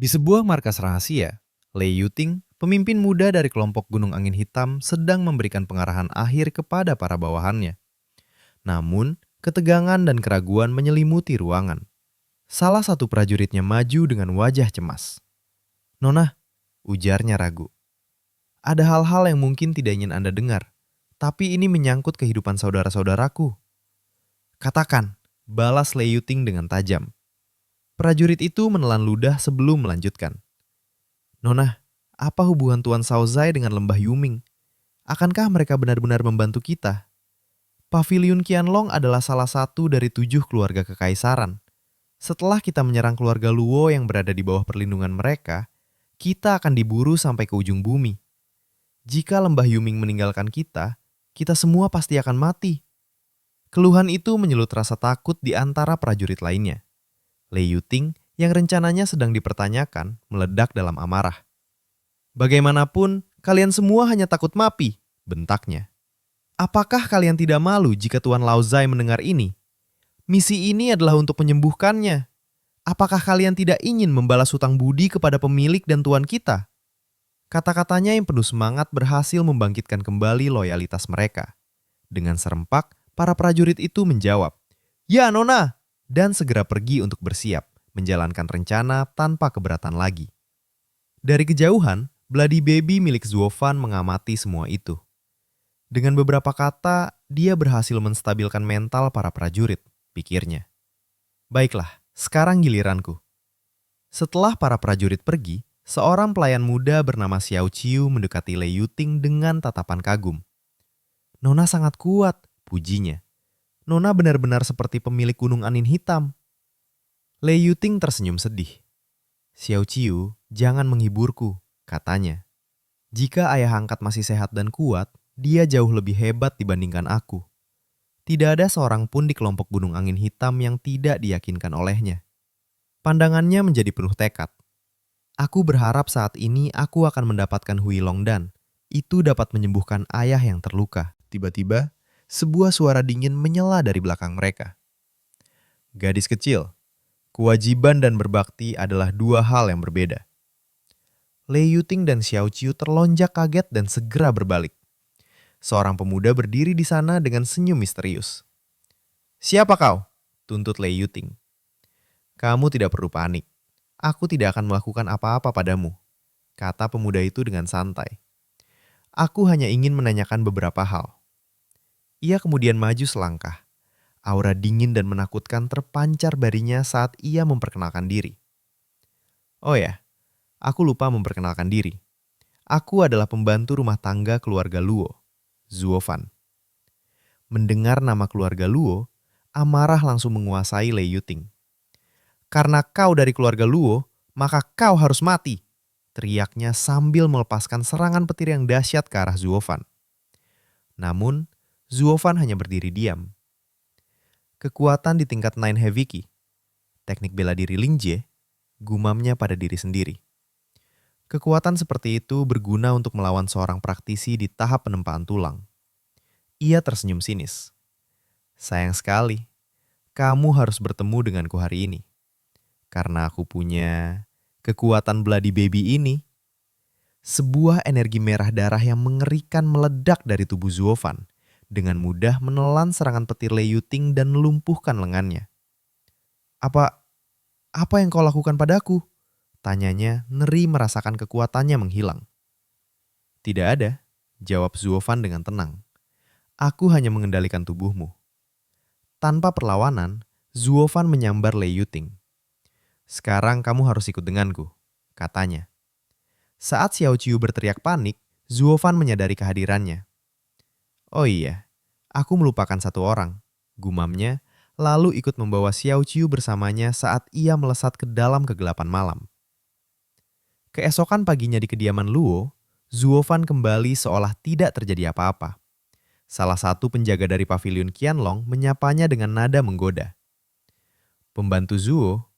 Di sebuah markas rahasia, Lei Yuting, pemimpin muda dari kelompok Gunung Angin Hitam, sedang memberikan pengarahan akhir kepada para bawahannya. Namun, ketegangan dan keraguan menyelimuti ruangan. Salah satu prajuritnya maju dengan wajah cemas. "Nona," ujarnya ragu. "Ada hal-hal yang mungkin tidak ingin Anda dengar, tapi ini menyangkut kehidupan saudara-saudaraku." "Katakan," balas Lei Yuting dengan tajam. Prajurit itu menelan ludah sebelum melanjutkan. "Nona, apa hubungan Tuan Saozai dengan Lembah Yuming? Akankah mereka benar-benar membantu kita? Paviliun Qianlong adalah salah satu dari 7 keluarga kekaisaran. Setelah kita menyerang keluarga Luo yang berada di bawah perlindungan mereka, kita akan diburu sampai ke ujung bumi. Jika Lembah Yuming meninggalkan kita, kita semua pasti akan mati." Keluhan itu menyulut rasa takut di antara prajurit lainnya. Lei Yuting yang rencananya sedang dipertanyakan meledak dalam amarah. "Bagaimanapun, kalian semua hanya takut mapi," bentaknya. "Apakah kalian tidak malu jika Tuan Laozai mendengar ini? Misi ini adalah untuk menyembuhkannya. Apakah kalian tidak ingin membalas hutang budi kepada pemilik dan tuan kita?" Kata-katanya yang penuh semangat berhasil membangkitkan kembali loyalitas mereka. Dengan serempak, para prajurit itu menjawab, "Ya, Nona!" dan segera pergi untuk bersiap, menjalankan rencana tanpa keberatan lagi. Dari kejauhan, Bloody Baby milik Zuofan mengamati semua itu. Dengan beberapa kata, dia berhasil menstabilkan mental para prajurit, pikirnya. "Baiklah, sekarang giliranku." Setelah para prajurit pergi, seorang pelayan muda bernama Xiao Qiu mendekati Lei Yuting dengan tatapan kagum. "Nona sangat kuat," pujinya. "Nona benar-benar seperti pemilik Gunung Angin Hitam." Lei Yuting tersenyum sedih. "Xiao Qiu, jangan menghiburku," katanya. "Jika ayah angkat masih sehat dan kuat, dia jauh lebih hebat dibandingkan aku. Tidak ada seorang pun di kelompok Gunung Angin Hitam yang tidak diyakinkan olehnya." Pandangannya menjadi penuh tekad. "Aku berharap saat ini aku akan mendapatkan Hui Longdan. Itu dapat menyembuhkan ayah yang terluka." Tiba-tiba, sebuah suara dingin menyela dari belakang mereka. "Gadis kecil, kewajiban dan berbakti adalah dua hal yang berbeda." Lei Yuting dan Xiao Qiu terlonjak kaget dan segera berbalik. Seorang pemuda berdiri di sana dengan senyum misterius. "Siapa kau?" tuntut Lei Yuting. "Kamu tidak perlu panik. Aku tidak akan melakukan apa-apa padamu," kata pemuda itu dengan santai. "Aku hanya ingin menanyakan beberapa hal." Ia kemudian maju selangkah. Aura dingin dan menakutkan terpancar darinya saat ia memperkenalkan diri. "Oh ya, aku lupa memperkenalkan diri. Aku adalah pembantu rumah tangga keluarga Luo, Zuofan." Mendengar nama keluarga Luo, amarah langsung menguasai Lei Yuting. "Karena kau dari keluarga Luo, maka kau harus mati," teriaknya sambil melepaskan serangan petir yang dahsyat ke arah Zuofan. Namun, Zuofan hanya berdiri diam. Kekuatan di tingkat Nine Heavy Key, teknik bela diri Linjie, gumamnya pada diri sendiri. Kekuatan seperti itu berguna untuk melawan seorang praktisi di tahap penempaan tulang. Ia tersenyum sinis. "Sayang sekali, kamu harus bertemu denganku hari ini. Karena aku punya kekuatan Bloody Baby ini." Sebuah energi merah darah yang mengerikan meledak dari tubuh Zuofan, dengan mudah menelan serangan petir Lei Yuting dan melumpuhkan lengannya. Apa yang kau lakukan padaku?" tanyanya, ngeri merasakan kekuatannya menghilang. "Tidak ada," jawab Zuofan dengan tenang. "Aku hanya mengendalikan tubuhmu." Tanpa perlawanan, Zuofan menyambar Lei Yuting. "Sekarang kamu harus ikut denganku," katanya. Saat Xiao Qiu berteriak panik, Zuofan menyadari kehadirannya. "Oh iya, aku melupakan satu orang," gumamnya, lalu ikut membawa Xiao Qiu bersamanya saat ia melesat ke dalam kegelapan malam. Keesokan paginya di kediaman Luo, Zuofan kembali seolah tidak terjadi apa-apa. Salah satu penjaga dari paviliun Qianlong menyapanya dengan nada menggoda. "Pembantu Zuo,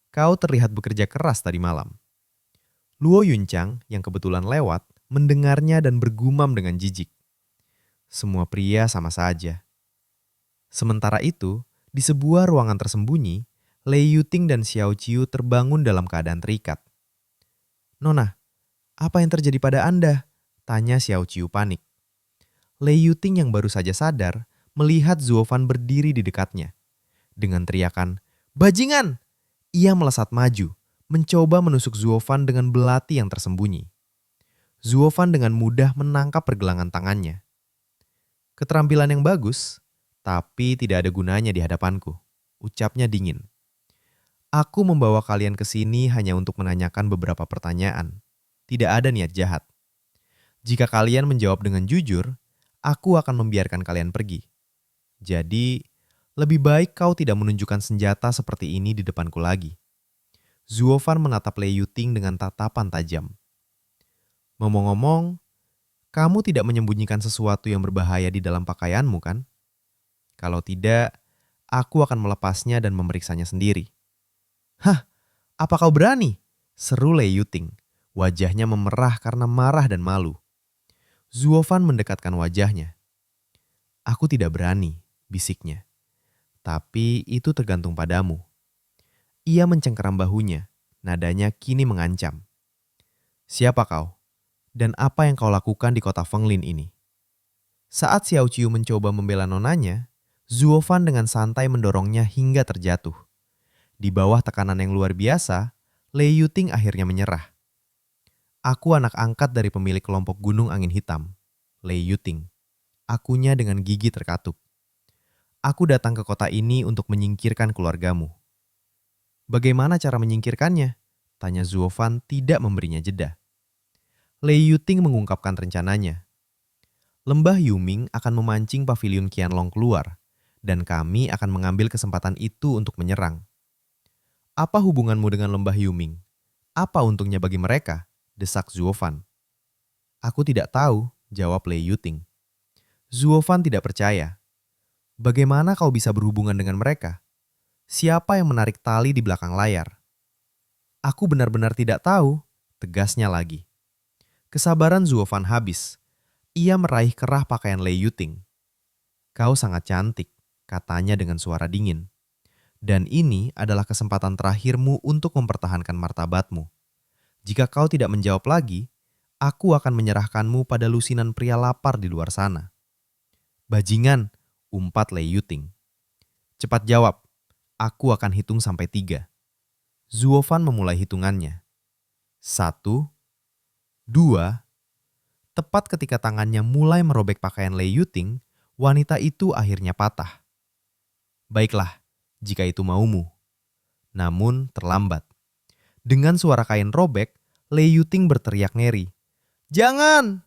kau terlihat bekerja keras tadi malam." Luo Yunchang yang kebetulan lewat mendengarnya dan bergumam dengan jijik. "Semua pria sama saja." Sementara itu, di sebuah ruangan tersembunyi, Lei Yuting dan Xiao Qiu terbangun dalam keadaan terikat. "Nona, apa yang terjadi pada Anda?" tanya Xiao Qiu panik. Lei Yuting yang baru saja sadar melihat Zuofan berdiri di dekatnya. Dengan teriakan, "Bajingan!" Ia melesat maju, mencoba menusuk Zuofan dengan belati yang tersembunyi. Zuofan dengan mudah menangkap pergelangan tangannya. "Keterampilan yang bagus, tapi tidak ada gunanya di hadapanku," ucapnya dingin. "Aku membawa kalian ke sini hanya untuk menanyakan beberapa pertanyaan. Tidak ada niat jahat. Jika kalian menjawab dengan jujur, aku akan membiarkan kalian pergi. Jadi, lebih baik kau tidak menunjukkan senjata seperti ini di depanku lagi." Zuofan menatap Lei Yuting dengan tatapan tajam. "Ngomong-ngomong, kamu tidak menyembunyikan sesuatu yang berbahaya di dalam pakaianmu, kan? Kalau tidak, aku akan melepasnya dan memeriksanya sendiri." "Hah, apa kau berani?" seru Lei Yuting. Wajahnya memerah karena marah dan malu. Zuofan mendekatkan wajahnya. "Aku tidak berani," bisiknya. "Tapi itu tergantung padamu." Ia mencengkeram bahunya, nadanya kini mengancam. "Siapa kau? Dan apa yang kau lakukan di kota Fenglin ini?" Saat Xiao Qiu mencoba membela nonanya, Zuofan dengan santai mendorongnya hingga terjatuh. Di bawah tekanan yang luar biasa, Lei Yuting akhirnya menyerah. "Aku anak angkat dari pemilik kelompok Gunung Angin Hitam, Lei Yuting," akunya dengan gigi terkatup. "Aku datang ke kota ini untuk menyingkirkan keluargamu." "Bagaimana cara menyingkirkannya?" tanya Zuofan tidak memberinya jeda. Lei Yuting mengungkapkan rencananya. "Lembah Yuming akan memancing pavilion Qianlong keluar, dan kami akan mengambil kesempatan itu untuk menyerang." "Apa hubunganmu dengan lembah Yuming? Apa untungnya bagi mereka?" desak Zuofan. "Aku tidak tahu," jawab Lei Yuting. Zuofan tidak percaya. "Bagaimana kau bisa berhubungan dengan mereka? Siapa yang menarik tali di belakang layar?" "Aku benar-benar tidak tahu," tegasnya lagi. Kesabaran Zuofan habis. Ia meraih kerah pakaian Lei Yuting. "Kau sangat cantik," katanya dengan suara dingin. "Dan ini adalah kesempatan terakhirmu untuk mempertahankan martabatmu. Jika kau tidak menjawab lagi, aku akan menyerahkanmu pada lusinan pria lapar di luar sana." "Bajingan," umpat Lei Yuting. "Cepat jawab, aku akan hitung sampai 3. Zuofan memulai hitungannya. 1, 2. Tepat ketika tangannya mulai merobek pakaian Lei Yuting, wanita itu akhirnya patah. "Baiklah, jika itu maumu." Namun terlambat. Dengan suara kain robek, Lei Yuting berteriak ngeri. "Jangan!"